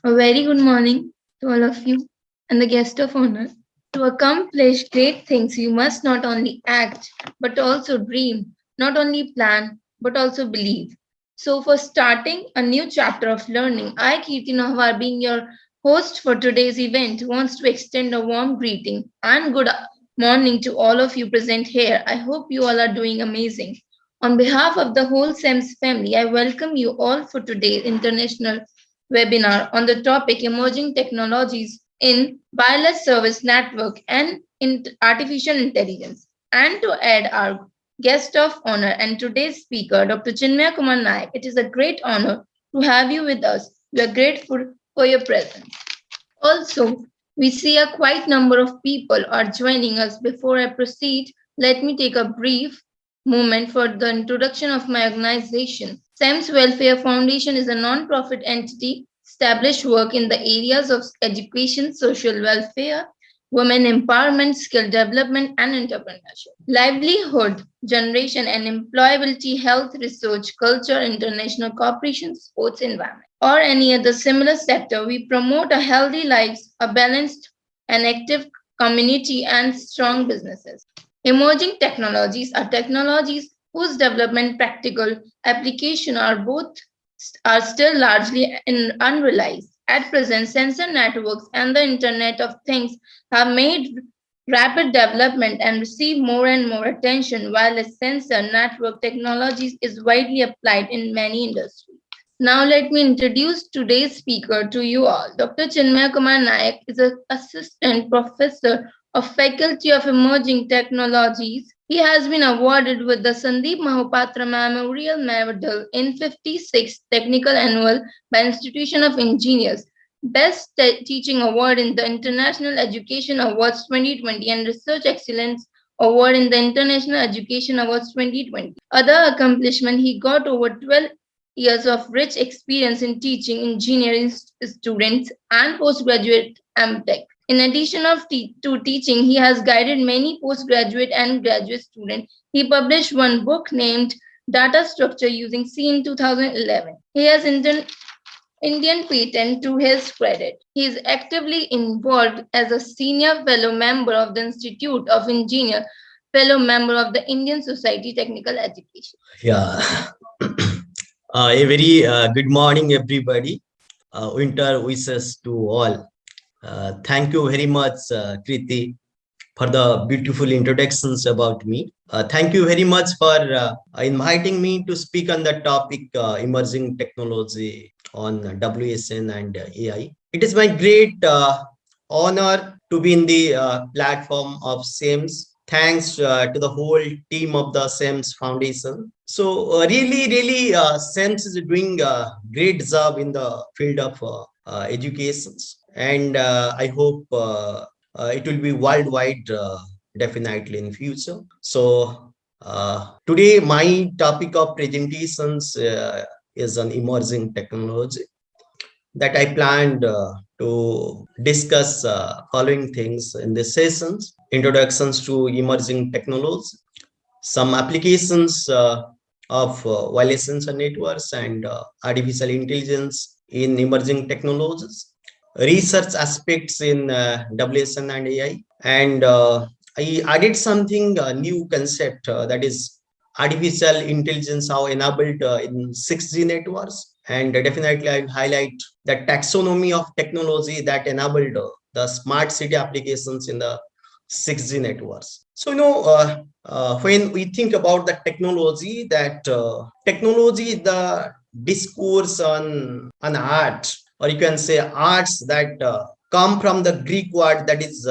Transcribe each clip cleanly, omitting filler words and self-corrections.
A very good morning to all of you and the guest of honor. To accomplish great things, you must not only act but also dream, not only plan but also believe. So, for starting a new chapter of learning, I, Kirti Nahwar, being your host for today's event, wants to extend a warm greeting and good morning to all of you present here. I hope you all are doing amazing. On behalf of the whole SEMS family, I welcome you all for today's International webinar on the topic Emerging Technologies in Wireless Service Network and in Artificial Intelligence. And to add our guest of honor and today's speaker, Dr. Chinmaya Kumar Naik, it is a great honor to have you with us. We are grateful for your presence. Also, we see a quite number of people are joining us. Before I proceed, let me take a brief moment for the introduction of my organization. SEMS Welfare Foundation is a non-profit entity established work in the areas of education, social welfare, women empowerment, skill development, and entrepreneurship, livelihood generation and employability, health, research, culture, international cooperation, sports, environment, or any other similar sector. We promote a healthy lives, a balanced and active community, and strong businesses. Emerging technologies are technologies whose development practical application are still largely unrealized. At present, sensor networks and the Internet of Things have made rapid development and receive more and more attention, while sensor network technologies is widely applied in many industries. Now let me introduce today's speaker to you all. Dr. Chinmaya Kumar Nayak is an assistant professor of Faculty of Emerging Technologies. He has been awarded with the Sandeep Mahapatra Memorial Medal in 56th Technical Annual by Institution of Engineers, Best Teaching Award in the International Education Awards 2020 and Research Excellence Award in the International Education Awards 2020. Other accomplishment, he got over 12 years of rich experience in teaching engineering students and postgraduate MTech. In addition to teaching, he has guided many postgraduate and graduate students. He published one book named Data Structure Using C in 2011. He has Indian patent to his credit. He is actively involved as a senior fellow member of the Institute of Engineer, fellow member of the Indian Society Technical Education. Yeah, a very good morning, everybody. Winter wishes to all. Thank you very much, Kriti, for the beautiful introductions about me. Thank you very much for inviting me to speak on the topic emerging technology on WSN and AI. It is my great honor to be in the platform of SEMS. Thanks to the whole team of the SEMS Foundation. So really, SEMS is doing a great job in the field of education, and I hope it will be worldwide definitely in future. So today my topic of presentations is on emerging technology that I planned to discuss following things in this sessions: introductions to emerging technology, some applications of wireless sensor networks and artificial intelligence in emerging technologies, research aspects in WSN and AI, and I added something new concept that is artificial intelligence how enabled in 6G networks, and definitely I'll highlight the taxonomy of technology that enabled the smart city applications in the 6G networks. So when we think about the technology, that technology is the discourse on art, or you can say arts that come from the Greek word that is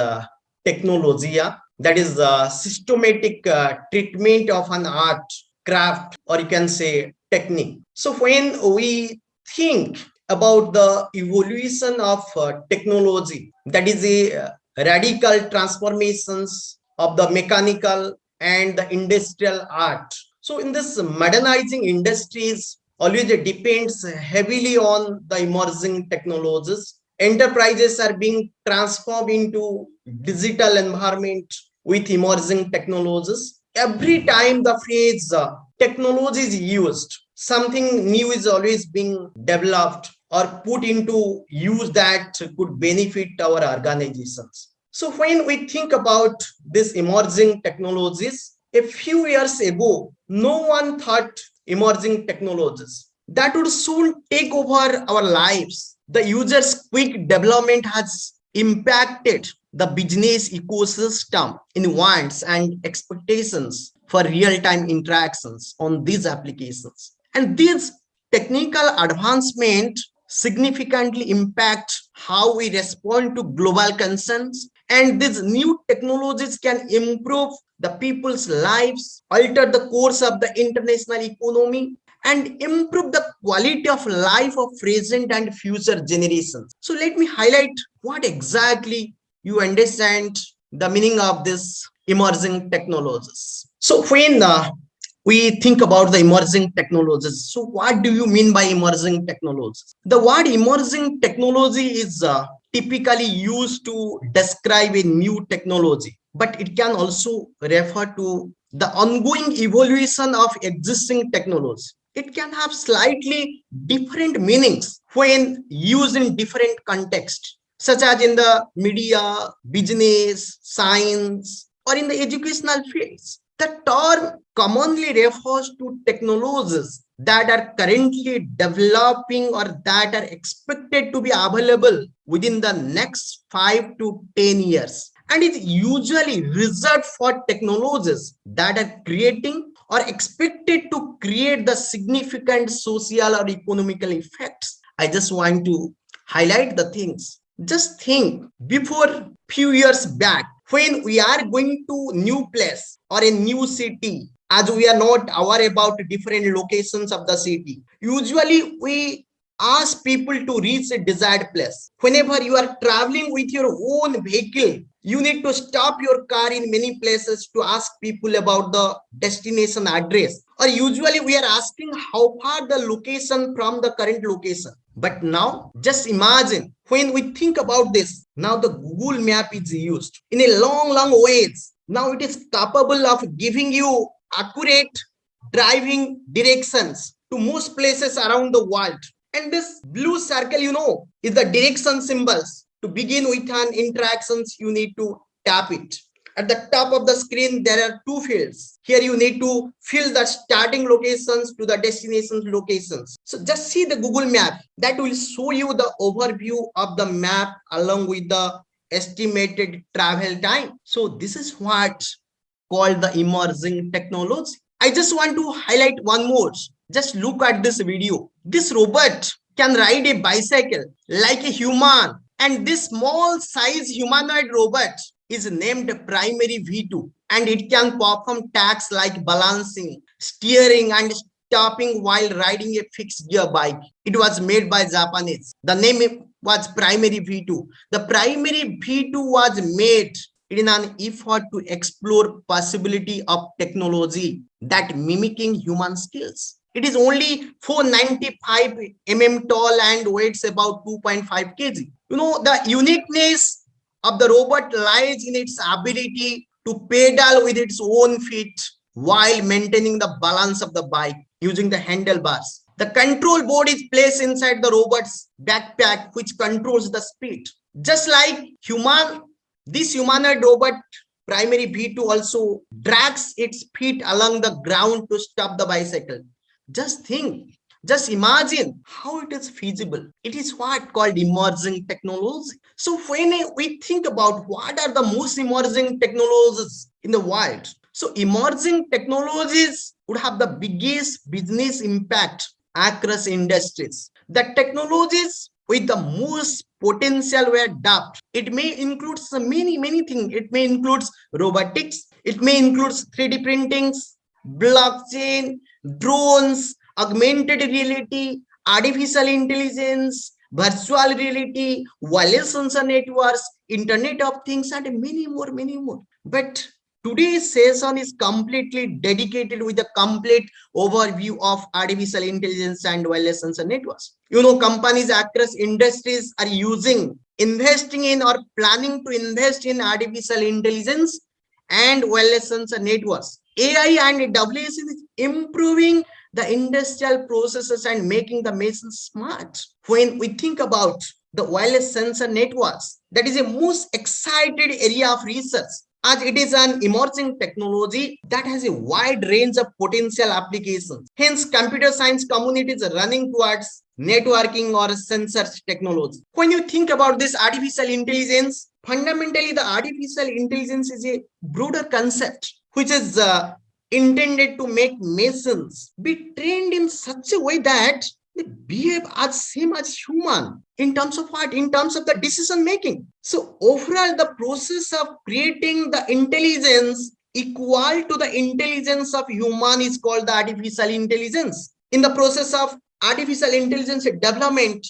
technologia, that is systematic treatment of an art, craft, or you can say technique. So when we think about the evolution of technology, that is a radical transformations of the mechanical and the industrial art. So in this modernizing industries always depends heavily on the emerging technologies. Enterprises are being transformed into digital environment with emerging technologies. Every time the phrase technology is used, something new is always being developed or put into use that could benefit our organizations. So when we think about these emerging technologies, a few years ago, no one thought emerging technologies that would soon take over our lives. The user's quick development has impacted the business ecosystem in wants and expectations for real-time interactions on these applications. And these technical advancement significantly impact how we respond to global concerns, and these new technologies can improve the people's lives, alter the course of the international economy, and improve the quality of life of present and future generations. So let me highlight what exactly you understand the meaning of this emerging technologies. So when we think about the emerging technologies, so what do you mean by emerging technologies? The word emerging technology is typically used to describe a new technology, but it can also refer to the ongoing evolution of existing technology. It can have slightly different meanings when used in different contexts, such as in the media, business, science, or in the educational fields. The term commonly refers to technologies that are currently developing or that are expected to be available within the next 5 to 10 years, and is usually reserved for technologies that are creating or expected to create the significant social or economical effects. I just want to highlight the things. Just think, before few years back, when we are going to new place or a new city, as we are not aware about different locations of the city, usually we ask people to reach a desired place. Whenever you are traveling with your own vehicle, you need to stop your car in many places to ask people about the destination address, or usually we are asking how far the location from the current location. But now just imagine, when we think about this, now the Google map is used in a long ways. Now it is capable of giving you accurate driving directions to most places around the world. And this blue circle, is the direction symbols. To begin with an interactions, you need to tap it. At the top of the screen, there are two fields. Here you need to fill the starting locations to the destination locations. So just see the Google map. That will show you the overview of the map along with the estimated travel time. So this is what called the emerging technology. I just want to highlight one more. Just look at this video. This robot can ride a bicycle like a human, and this small size humanoid robot is named primary V2, and it can perform tasks like balancing, steering, and stopping while riding a fixed gear bike. It was made by Japanese. The name was primary V2. The primary V2 was made in an effort to explore possibility of technology that mimicking human skills. It is only 495 tall and weighs about 2.5 kg. The uniqueness of the robot lies in its ability to pedal with its own feet while maintaining the balance of the bike using the handlebars. The control board is placed inside the robot's backpack, which controls the speed. Just like this humanoid robot primary V2 also drags its feet along the ground to stop the bicycle. Just think, just imagine how it is feasible. It is what called emerging technology. So when we think about what are the most emerging technologies in the world, so emerging technologies would have the biggest business impact across industries. The technologies with the most potential were dubbed. It may include many things. It may include robotics. It may include 3D printings, blockchain, drones, augmented reality, artificial intelligence, virtual reality, wireless sensor networks, Internet of Things, and many more. But today's session is completely dedicated with a complete overview of artificial intelligence and wireless sensor networks. Companies across industries are investing in or planning to invest in artificial intelligence and wireless sensor networks. AI and WSN is improving the industrial processes and making the machines smart. When we think about the wireless sensor networks, that is a most excited area of research, as it is an emerging technology that has a wide range of potential applications. Hence, computer science community is running towards networking or sensors technology. When you think about this artificial intelligence, fundamentally the artificial intelligence is a broader concept which is intended to make machines be trained in such a way that they behave as same as human in terms of what? In terms of the decision making. So overall, the process of creating the intelligence equal to the intelligence of human is called the artificial intelligence. In the process of artificial intelligence development,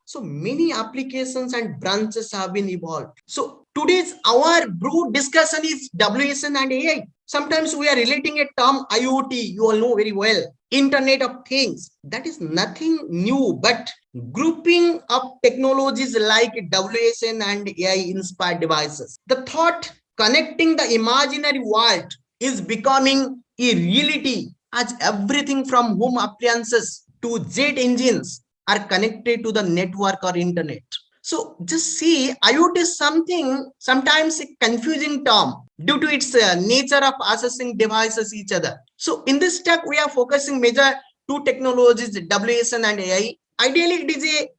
so many applications and branches have been evolved. So today's our broad discussion is WSN and AI. Sometimes we are relating a term IoT, you all know very well, Internet of Things. That is nothing new, but grouping of technologies like WSN and AI inspired devices. The thought connecting the imaginary world is becoming a reality as everything from home appliances to jet engines are connected to the network or internet. So just see, IoT is something sometimes a confusing term due to its nature of accessing devices each other. So in this step, we are focusing major two technologies, WSN and AI. Ideally, it is a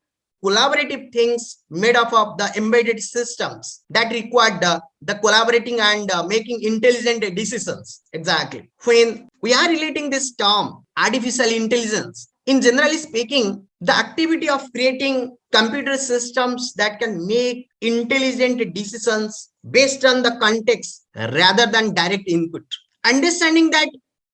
collaborative things made up of the embedded systems that require the collaborating and making intelligent decisions. Exactly. When we are relating this term, artificial intelligence, in generally speaking, the activity of creating computer systems that can make intelligent decisions based on the context rather than direct input. Understanding that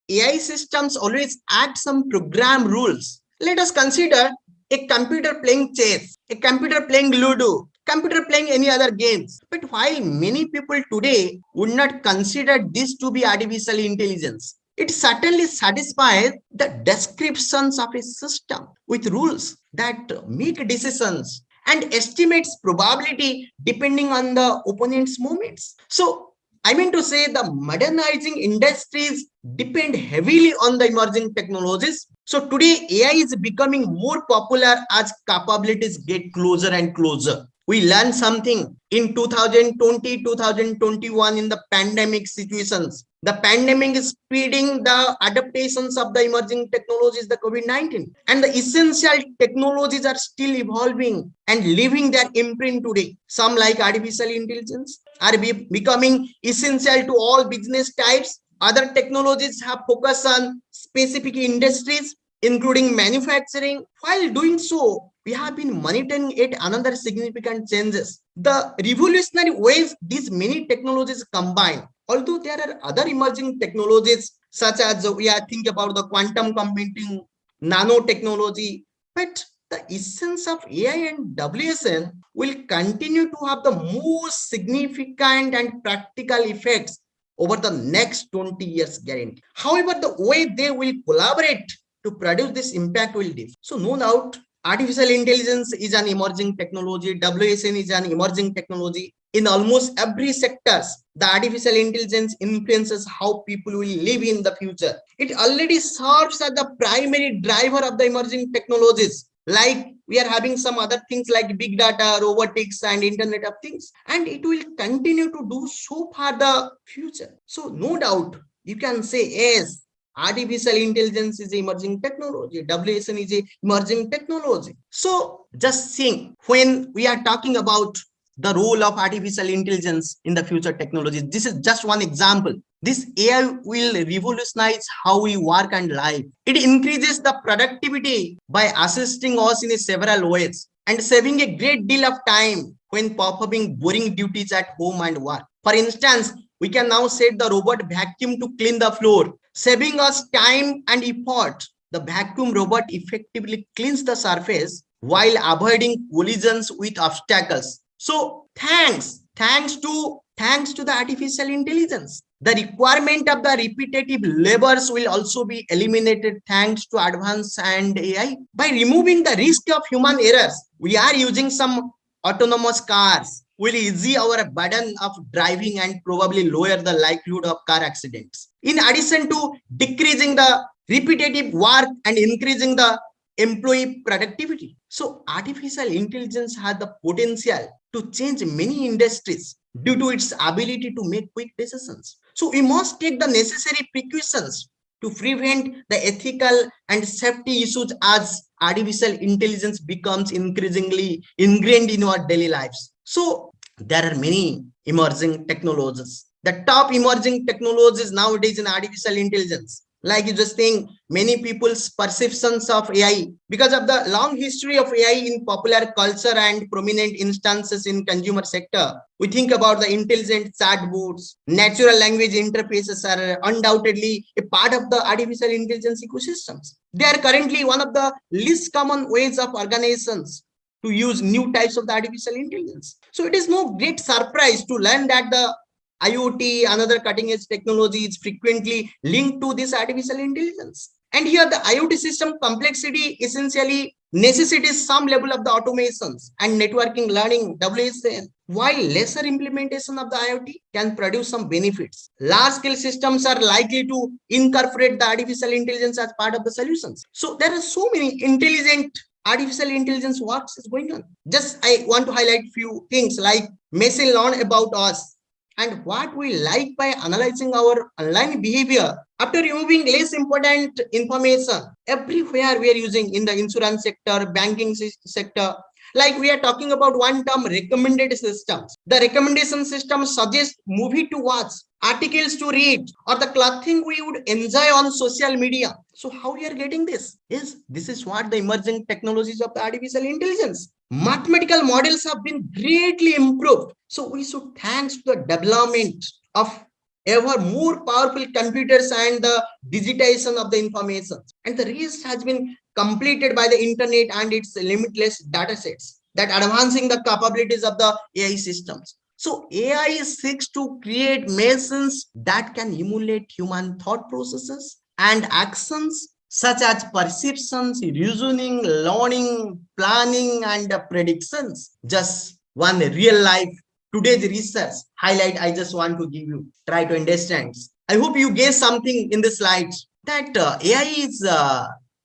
AI systems always add some program rules. Let us consider a computer playing chess, a computer playing Ludo, computer playing any other games. But while many people today would not consider this to be artificial intelligence, it certainly satisfies the descriptions of a system with rules that make decisions and estimates probability depending on the opponent's movements. So I mean to say the modernizing industries depend heavily on the emerging technologies. So today AI is becoming more popular as capabilities get closer and closer. We learned something in 2020, 2021 in the pandemic situations. The pandemic is speeding the adaptations of the emerging technologies, the COVID-19. And the essential technologies are still evolving and leaving their imprint today. Some like artificial intelligence are becoming essential to all business types. Other technologies have focused on specific industries, including manufacturing. While doing so, we have been monitoring it another significant changes. The revolutionary ways these many technologies combine. Although there are other emerging technologies such as we are thinking about the quantum computing, nanotechnology, but the essence of AI and WSN will continue to have the most significant and practical effects over the next 20 years guarantee. However, the way they will collaborate to produce this impact will differ. So no doubt, artificial intelligence is an emerging technology. WSN is an emerging technology. In almost every sectors, the artificial intelligence influences how people will live in the future. It already serves as the primary driver of the emerging technologies. Like we are having some other things like big data, robotics, and Internet of Things, and it will continue to do so for the future. So no doubt, you can say yes, artificial intelligence is emerging technology, WSN is a emerging technology. So just think, when we are talking about the role of artificial intelligence in the future technologies, this is just one example. This AI will revolutionize how we work and live. It increases the productivity by assisting us in several ways and saving a great deal of time when performing boring duties at home and work. For instance, we can now set the robot vacuum to clean the floor, saving us time and effort. The vacuum robot effectively cleans the surface while avoiding collisions with obstacles. So thanks to the artificial intelligence, the requirement of the repetitive labors will also be eliminated thanks to advance and AI. By removing the risk of human errors, we are using some autonomous cars will ease our burden of driving and probably lower the likelihood of car accidents. In addition to decreasing the repetitive work and increasing the employee productivity. So artificial intelligence has the potential to change many industries due to its ability to make quick decisions. So we must take the necessary precautions to prevent the ethical and safety issues as artificial intelligence becomes increasingly ingrained in our daily lives. So there are many emerging technologies. The top emerging technologies nowadays in artificial intelligence, like you just think many people's perceptions of AI because of the long history of AI in popular culture and prominent instances in consumer sector. We think about the intelligent chatbots, natural language interfaces are undoubtedly a part of the artificial intelligence ecosystems. They are currently one of the least common ways of organizations to use new types of the artificial intelligence. So it is no great surprise to learn that the IoT, another cutting edge technology, is frequently linked to this artificial intelligence. And here the IoT system complexity essentially necessitates some level of the automations and networking learning WSN. While lesser implementation of the IoT can produce some benefits, large scale systems are likely to incorporate the artificial intelligence as part of the solutions. So there are so many intelligent artificial intelligence works is going on. Just I want to highlight few things like machine learn about us and what we like by analyzing our online behavior after removing less important information. Everywhere we are using in the insurance sector, banking sector, like we are talking about one term recommended systems. The recommendation system suggests movie to watch, articles to read, or the clothing we would enjoy on social media. So how we are getting this is this is what the emerging technologies of the artificial intelligence. Mathematical models have been greatly improved. So we should thanks to the development of ever more powerful computers and the digitization of the information. And the rest has been completed by the internet and its limitless data sets that advancing the capabilities of the AI systems. So AI seeks to create machines that can emulate human thought processes and actions such as perceptions, reasoning, learning, planning, and predictions. Just one real life today's research highlight I just want to give you. Try to understand. I hope you get something in the slides that AI is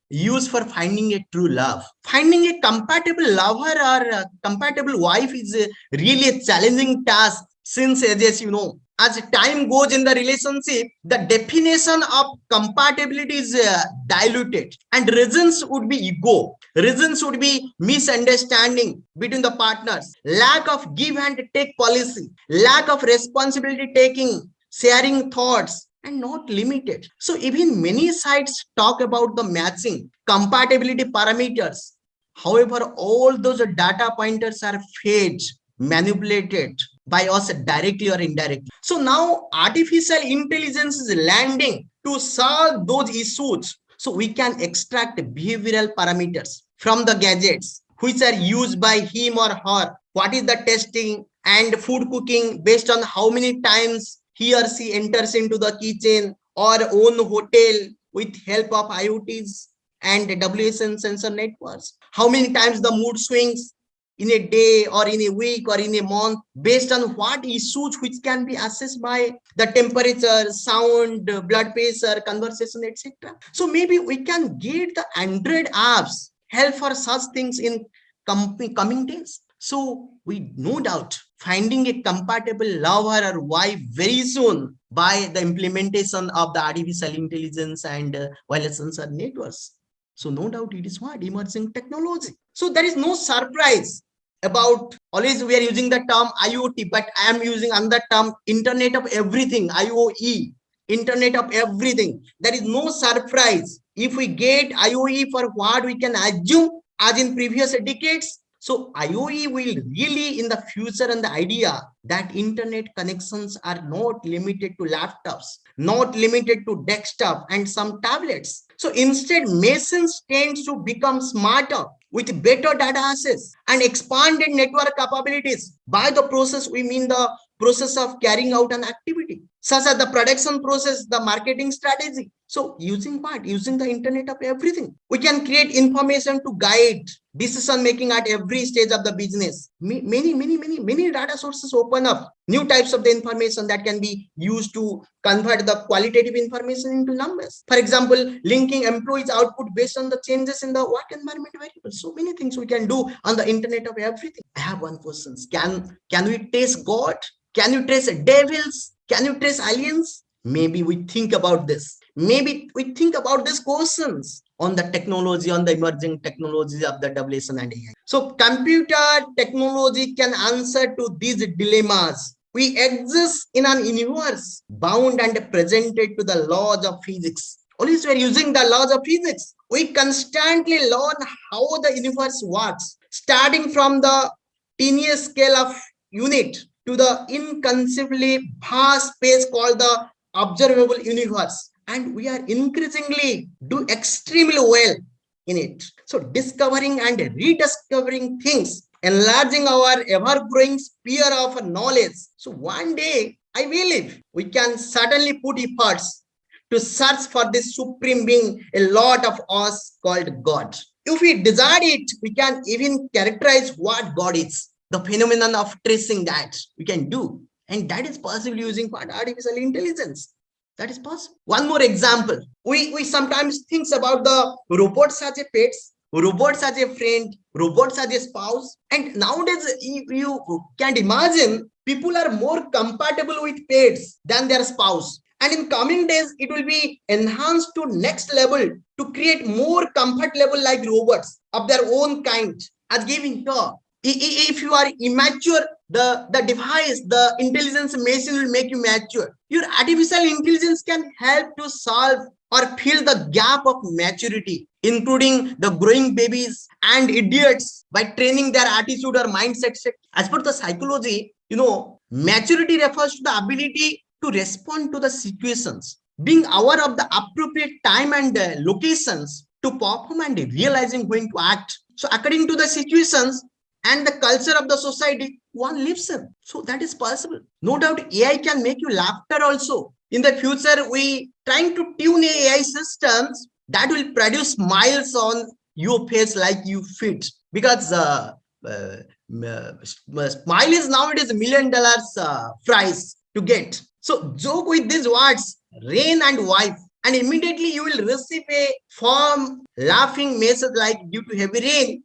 used for finding a true love. Finding a compatible lover or a compatible wife is really a challenging task since, as you know, as time goes in the relationship, the definition of compatibility is diluted, and reasons would be ego, reasons would be misunderstanding between the partners, lack of give and take policy, lack of responsibility taking, sharing thoughts, and not limited. So even many sites talk about the matching compatibility parameters. However, all those data pointers are fed, manipulated by us directly or indirectly. So now artificial intelligence is landing to solve those issues. So we can extract behavioral parameters from the gadgets which are used by him or her. What is the testing and food cooking based on how many times he or she enters into the kitchen or own hotel with help of IoTs and WSN sensor networks. How many times the mood swings in a day or in a week or in a month based on what issues which can be assessed by the temperature, sound, blood pressure, conversation, etc. So maybe we can get the Android apps help for such things in coming days. So we no doubt finding a compatible lover or wife very soon by the implementation of the artificial intelligence and wireless sensor networks. So no doubt it is what emerging technology. So there is no surprise about always we are using the term IoT, but I am using another term Internet of Everything, IoE, Internet of Everything. There is no surprise if we get IoE for what we can assume as in previous decades. So IoE will really in the future, and the idea that internet connections are not limited to laptops, not limited to desktop and some tablets. So instead, machines tend to become smarter with better data access and expanded network capabilities. By the process, we mean the process of carrying out an activity. such as the production process, the marketing strategy. So using what? Using the internet of everything. We can create information to guide decision making at every stage of the business. Many data sources open up new types of the information that can be used to convert the qualitative information into numbers. For example, linking employees output based on the changes in the work environment variables. So many things we can do on the internet of everything. I have one question. Can we trace God? Can you trace devils? Can you trace aliens? Maybe we think about this. Maybe we think about these questions on the technology, on the emerging technology of the WSN and AI. So computer technology can answer to these dilemmas. We exist in an universe bound and presented to the laws of physics. Always we're using the laws of physics. We constantly learn how the universe works, starting from the tiniest scale of unit to the inconceivably vast space called the observable universe. And we are increasingly do extremely well in it. So discovering and rediscovering things, enlarging our ever-growing sphere of knowledge. So one day, I believe we can certainly put efforts to search for this supreme being, a lot of us called God. If we desire it, we can even characterize what God is. The phenomenon of tracing that we can do. And that is possible using artificial intelligence. That is possible. One more example. We sometimes think about the robots as a pets, robots as a friend, robots as a spouse. And nowadays, you can imagine people are more compatible with pets than their spouse. And in coming days, it will be enhanced to next level to create more comfort level like robots of their own kind as giving talk. If you are immature, the device, the intelligence machine will make you mature. Your artificial intelligence can help to solve or fill the gap of maturity, including the growing babies and idiots by training their attitude or mindset. As per the psychology, maturity refers to the ability to respond to the situations, being aware of the appropriate time and locations to perform and realizing when to act. So according to the situations and the culture of the society, one lives in. So that is possible. No doubt AI can make you laughter also. In the future, we trying to tune AI systems that will produce smiles on your face like you fit. Because smile is nowadays $1 million price to get. So joke with these words, rain and wife, and immediately you will receive a firm laughing message like, due to heavy rain,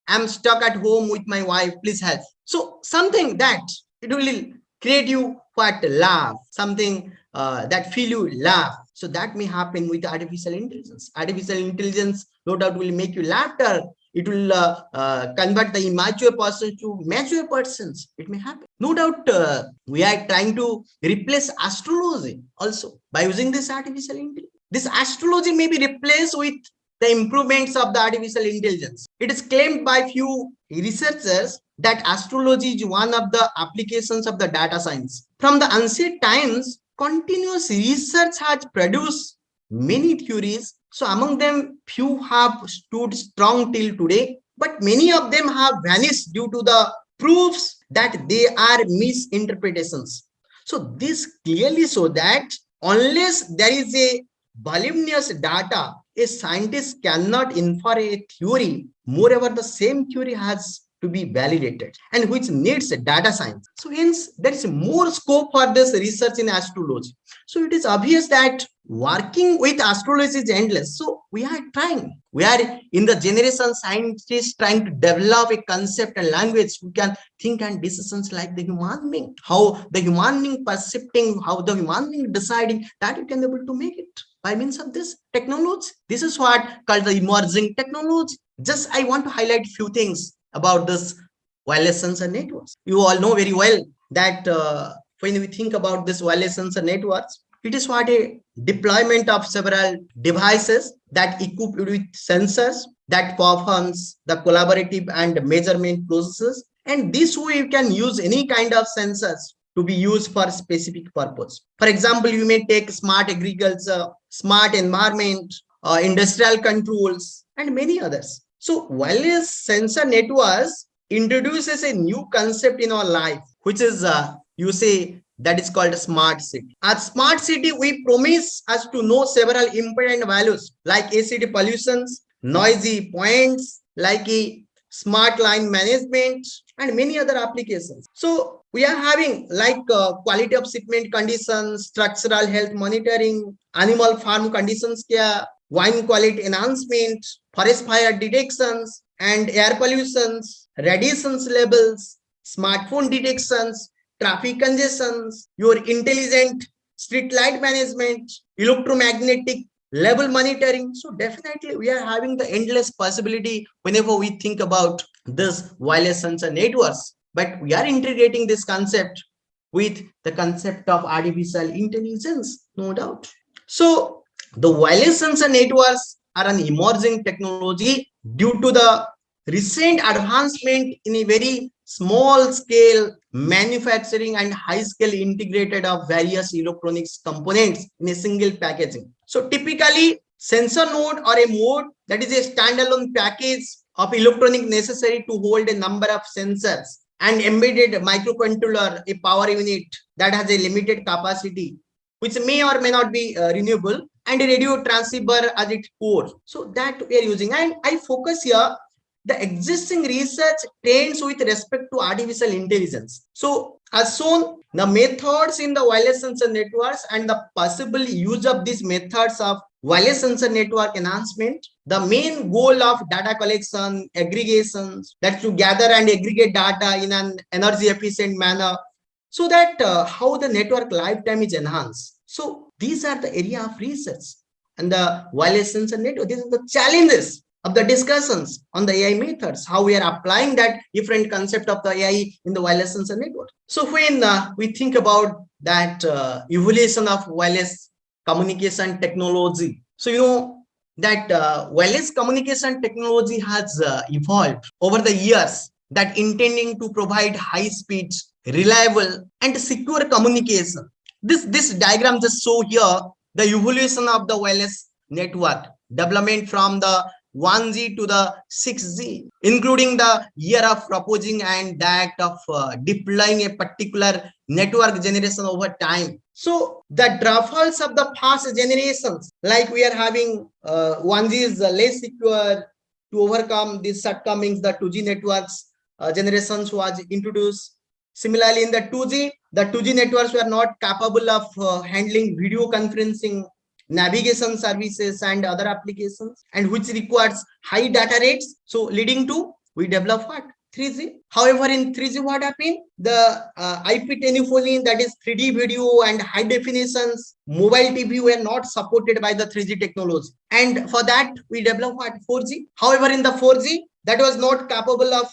I'm stuck at home with my wife, please help. So something that it will create you what laugh, something that feel you laugh. So that may happen with artificial intelligence. Artificial intelligence no doubt will make you laughter. It will convert the immature person to mature persons. It may happen. No doubt we are trying to replace astrology also by using this artificial intelligence. This astrology may be replaced with the improvements of the artificial intelligence. It is claimed by few researchers that astrology is one of the applications of the data science. From the ancient times, continuous research has produced many theories. So among them, few have stood strong till today, but many of them have vanished due to the proofs that they are misinterpretations. So this clearly shows that unless there is a voluminous data, a scientist cannot infer a theory. Moreover, the same theory has to be validated and which needs data science. So hence, there is more scope for this research in astrology. So it is obvious that working with astrology is endless. So we are trying. We are in the generation scientists trying to develop a concept and language who can think and decisions like the human being. How the human being percepting, how the human being deciding, that you can be able to make it by means of this technology. This is what called the emerging technology. Just I want to highlight few things about this wireless sensor networks. You all know very well that when we think about this wireless sensor networks, it is what a deployment of several devices that equipped with sensors that performs the collaborative and measurement processes. And this way you can use any kind of sensors to be used for specific purpose. For example, you may take smart agriculture, smart environment, industrial controls, and many others. So wireless sensor networks introduces a new concept in our life, which is you say that is called smart city. As smart city, we promise us to know several important values like ACD pollutions, noisy points, like a smart line management, and many other applications. So we are having like quality of shipment conditions, structural health monitoring, animal farm conditions care, wine quality enhancement, forest fire detections, and air pollutions, radiations levels, smartphone detections, traffic congestions, your intelligent street light management, electromagnetic level monitoring. So definitely we are having the endless possibility whenever we think about this wireless sensor networks. But we are integrating this concept with the concept of artificial intelligence, no doubt. So the wireless sensor networks are an emerging technology due to the recent advancement in a very small scale manufacturing and high scale integrated of various electronics components in a single packaging. So typically sensor node or a mode, that is a standalone package of electronic necessary to hold a number of sensors and embedded microcontroller, a power unit that has a limited capacity which may or may not be renewable, and a radio transceiver as its core. So that we are using, and I focus here the existing research trends with respect to artificial intelligence. So as shown, the methods in the wireless sensor networks and the possible use of these methods of wireless sensor network enhancement, the main goal of data collection, aggregations, that to gather and aggregate data in an energy efficient manner, so that how the network lifetime is enhanced. So these are the area of research and the wireless sensor network. These are the challenges of the discussions on the AI methods, how we are applying that different concept of the AI in the wireless sensor network. So when we think about that evolution of wireless communication technology, so you know that wireless communication technology has evolved over the years, that intending to provide high speed, reliable, and secure communication. This diagram just show here the evolution of the wireless network development from the 1G to the 6G, including the year of proposing and that of deploying a particular network generation over time. So the drawbacks of the past generations, like we are having 1G is less secure. To overcome these shortcomings, the 2G networks generations was introduced. Similarly, in the 2G, the 2G networks were not capable of handling video conferencing, navigation services, and other applications, and which requires high data rates. So leading to we develop what 3G. However, in 3G, what happened? The IP telephony, that is 3D video and high definitions, mobile TV were not supported by the 3G technology, and for that we developed what 4G. However, in the 4G, that was not capable of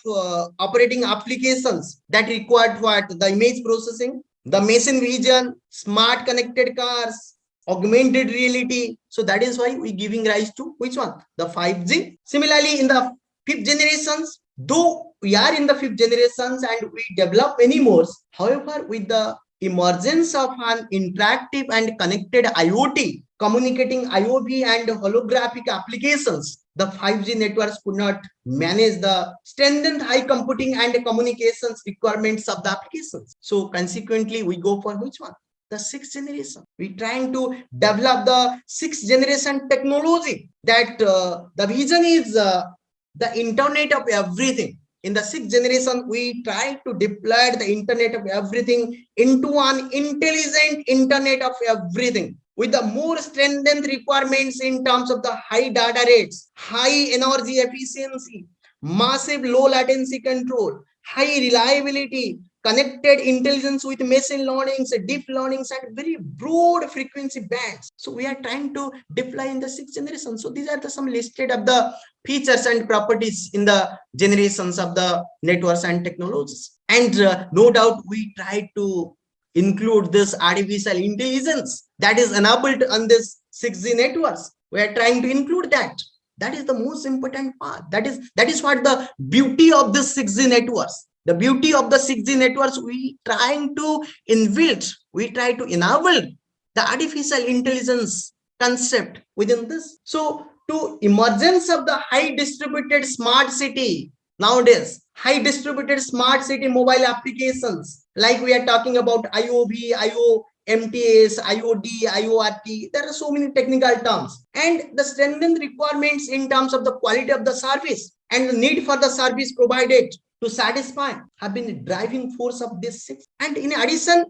operating applications that required what the image processing, the machine vision, smart connected cars, augmented reality. So that is why we giving rise to which one? The 5G. Similarly, in the fifth generations, though we are in the fifth generations and we develop many more, however, with the emergence of an interactive and connected IoT, communicating IoT and holographic applications, the 5G networks could not manage the strengthened high computing and communications requirements of the applications. So consequently, we go for which one? The sixth generation. We're trying to develop the sixth generation technology, that the vision is the internet of everything. In the sixth generation, we try to deploy the internet of everything into an intelligent internet of everything, with the more strengthened requirements in terms of the high data rates, high energy efficiency, massive low latency control, high reliability, connected intelligence with machine learnings, deep learnings, and very broad frequency bands. So we are trying to deploy in the sixth generation. So these are the some listed of the features and properties in the generations of the networks and technologies. And no doubt we try to include this artificial intelligence that is enabled on this 6G networks. We are trying to include that. That is the most important part. That is what the beauty of this 6G networks. The beauty of the 6G networks, we trying to inbuild, we try to enable the artificial intelligence concept within this. So to emergence of the high distributed smart city, nowadays. High distributed smart city mobile applications, like we are talking about IOV, IOMTS, IOD, IORT. There are so many technical terms. And the strengthened requirements in terms of the quality of the service and the need for the service provided to satisfy have been the driving force of this six. And in addition,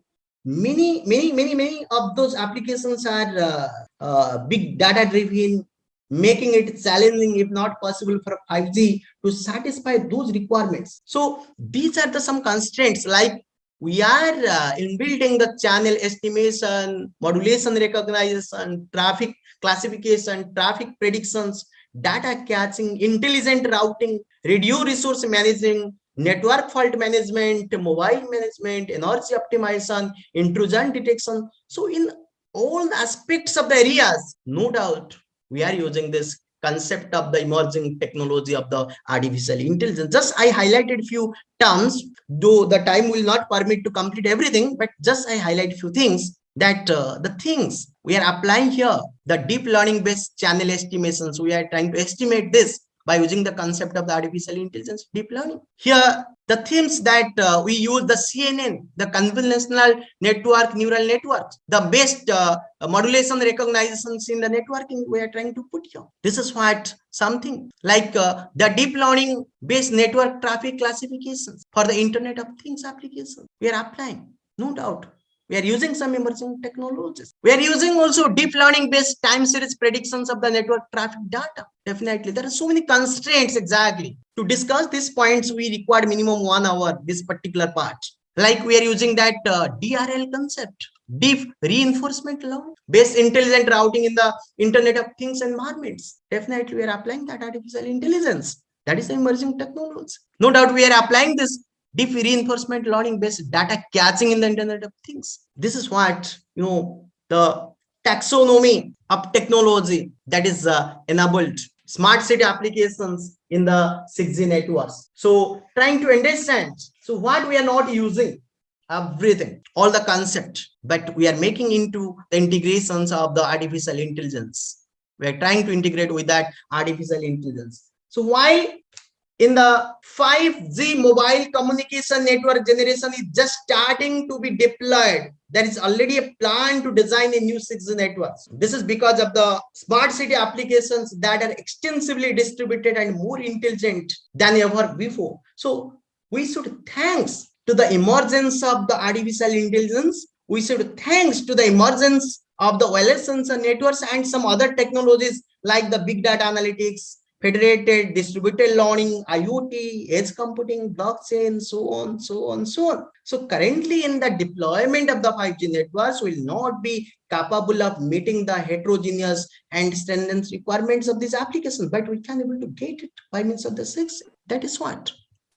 many of those applications are big data driven, making it challenging, if not possible, for 5G to satisfy those requirements. So these are the some constraints, like we are inbuilding the channel estimation, modulation recognition, traffic classification, traffic predictions, data catching, intelligent routing, reduce resource managing, network fault management, mobile management, energy optimization, intrusion detection. So in all aspects of the areas, no doubt, we are using this concept of the emerging technology of the artificial intelligence. Just I highlighted few terms, though the time will not permit to complete everything, but just I highlight few things that the things we are applying here, the deep learning based channel estimations, we are trying to estimate this by using the concept of the artificial intelligence deep learning. Here, the themes that we use the CNN, the convolutional network, neural networks, the best modulation recognitions in the networking we are trying to put here. This is what something like the deep learning based network traffic classifications for the Internet of Things application we are applying, no doubt. We are using some emerging technologies. We are using also deep learning based time series predictions of the network traffic data. Definitely, there are so many constraints exactly. To discuss these points, we require minimum 1 hour, this particular part. Like we are using that DRL concept, deep reinforcement learning, based intelligent routing in the Internet of Things environments. Definitely, we are applying that artificial intelligence. That is the emerging technology. No doubt we are applying this deep reinforcement learning based data catching in the Internet of Things. This is what, the taxonomy of technology that is enabled smart city applications in the 6G networks. So trying to understand, so what we are not using, everything, all the concept, but we are making into the integrations of the artificial intelligence. We are trying to integrate with that artificial intelligence. So why in the 5G mobile communication network generation is just starting to be deployed. There is already a plan to design a new 6G networks. This is because of the smart city applications that are extensively distributed and more intelligent than ever before. So we should thanks to the emergence of the artificial intelligence, we should thanks to the emergence of the wireless sensor networks and some other technologies like the big data analytics, federated, distributed learning, IoT, edge computing, blockchain, so on, so on, so on. So currently in the deployment of the 5G networks will not be capable of meeting the heterogeneous and stringent requirements of these applications, but we can able to get it by means of the 6. That is what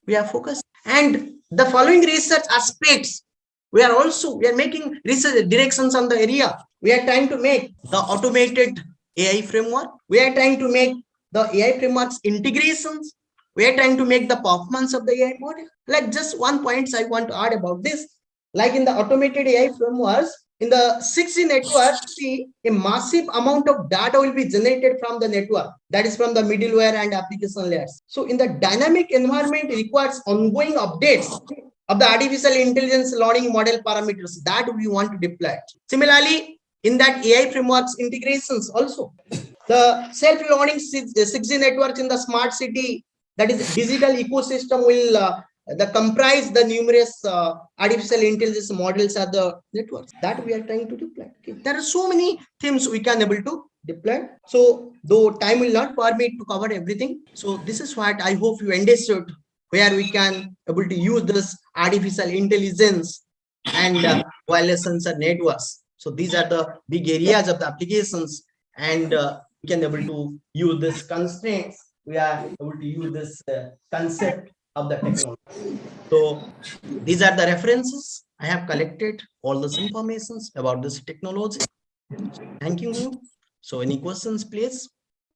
we are focused. And the following research aspects, we are making research directions on the area. We are trying to make the automated AI framework. We are trying to make the AI frameworks integrations. We are trying to make the performance of the AI model. Like just one point I want to add about this. Like in the automated AI frameworks, in the 6G network, see a massive amount of data will be generated from the network. That is from the middleware and application layers. So in the dynamic environment, it requires ongoing updates of the artificial intelligence learning model parameters that we want to deploy. Similarly, in that AI frameworks integrations also, the self-learning 6G networks in the smart city, that is digital ecosystem, will the comprise the numerous artificial intelligence models at the networks that we are trying to deploy. Okay. There are so many things we can able to deploy. So though time will not permit to cover everything, so this is what I hope you understood, where we can able to use this artificial intelligence and wireless sensor networks. So these are the big areas of the applications, and we can able to use this constraints. We are able to use this concept of the technology. So these are the references I have collected all this informations about this technology. Thanking you. So any questions, please?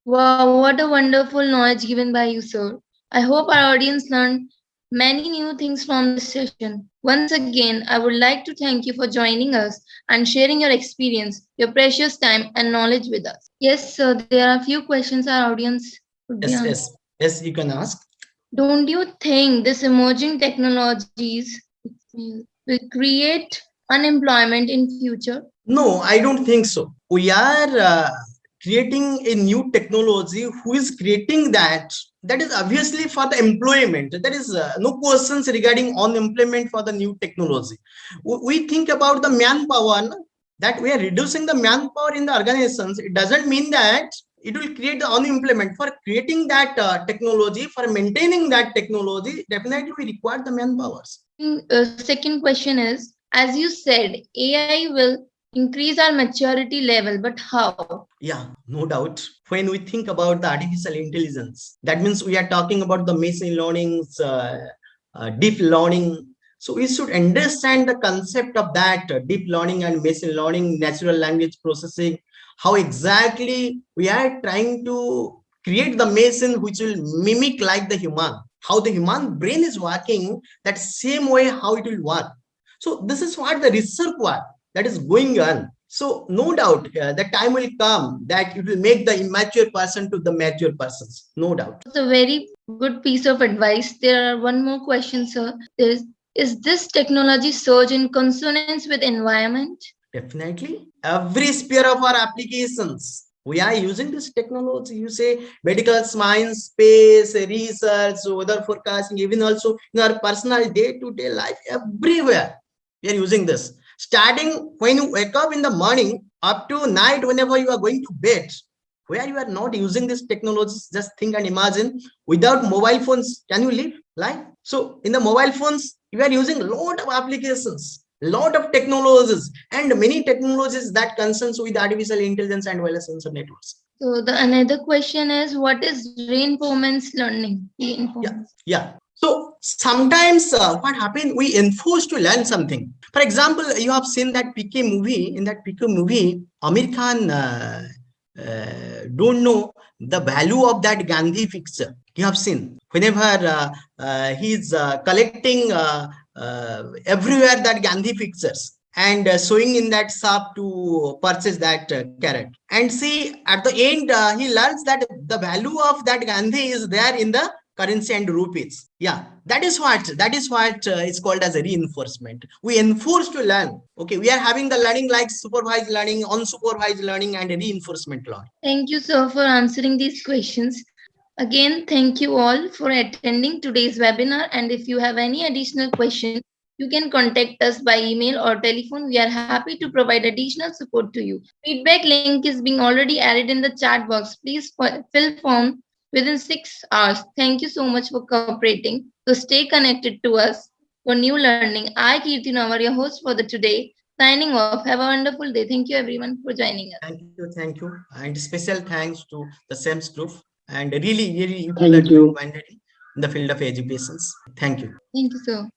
Wow, what a wonderful knowledge given by you, sir. I hope our audience learned many new things from this session. Once again, I would like to thank you for joining us and sharing your experience, your precious time, and knowledge with us. Yes, sir, there are a few questions our audience would be Yes, answering. yes, yes. You can ask. Don't you think this emerging technologies will create unemployment in future? No, I don't think so. We are creating a new technology. Who is creating that? That is obviously for the employment. There is no questions regarding unemployment for the new technology. We think about the manpower, no? That we are reducing the manpower in the organizations. It doesn't mean that it will create the unemployment. For creating that technology, for maintaining that technology, definitely we require the manpowers. Second question is, as you said, AI will increase our maturity level, but how? Yeah, no doubt. When we think about the artificial intelligence, that means we are talking about the machine learnings, deep learning. So we should understand the concept of that deep learning and machine learning, natural language processing, how exactly we are trying to create the machine which will mimic like the human, how the human brain is working, that same way how it will work. So this is what the research work that is going on. So no doubt the time will come that it will make the immature person to the mature persons. No doubt. It's a very good piece of advice. There are one more question, sir. Is this technology surge in consonance with environment? Definitely. Every sphere of our applications, we are using this technology. You say medical science, space, research, weather forecasting, even also in our personal day-to-day life, everywhere we are using this. Starting when you wake up in the morning up to night, whenever you are going to bed, where you are not using this technology, just think and imagine without mobile phones, can you live? Like so, in the mobile phones, you are using a lot of applications, lot of technologies, and many technologies that concerns with artificial intelligence and wireless sensor networks. So the another question is, what is reinforcement learning? Yeah, Reinforcement. yeah. So sometimes what happened, we enforced to learn something. For example, you have seen that PK movie. In that PK movie, Amir Khan don't know the value of that Gandhi picture. You have seen whenever he's collecting everywhere that Gandhi pictures and showing in that shop to purchase that carrot. And see, at the end, he learns that the value of that Gandhi is there in the currency and rupees. Yeah, that is what is called as a reinforcement. We enforce to learn. Okay, we are having the learning like supervised learning, unsupervised learning, and reinforcement learning. Thank you, sir, for answering these questions. Again, thank you all for attending today's webinar. And if you have any additional question, you can contact us by email or telephone. We are happy to provide additional support to you. Feedback link is being already added in the chat box. Please fill form within 6 hours. Thank you so much for cooperating. So stay connected to us for new learning. I, Kirti Nawar, your host for the today, signing off. Have a wonderful day. Thank you everyone for joining us. Thank you, and special thanks to the SEMS group. And really, really, you people are Thank doing you. wonderful in the field of education. Thank you. Thank you, sir.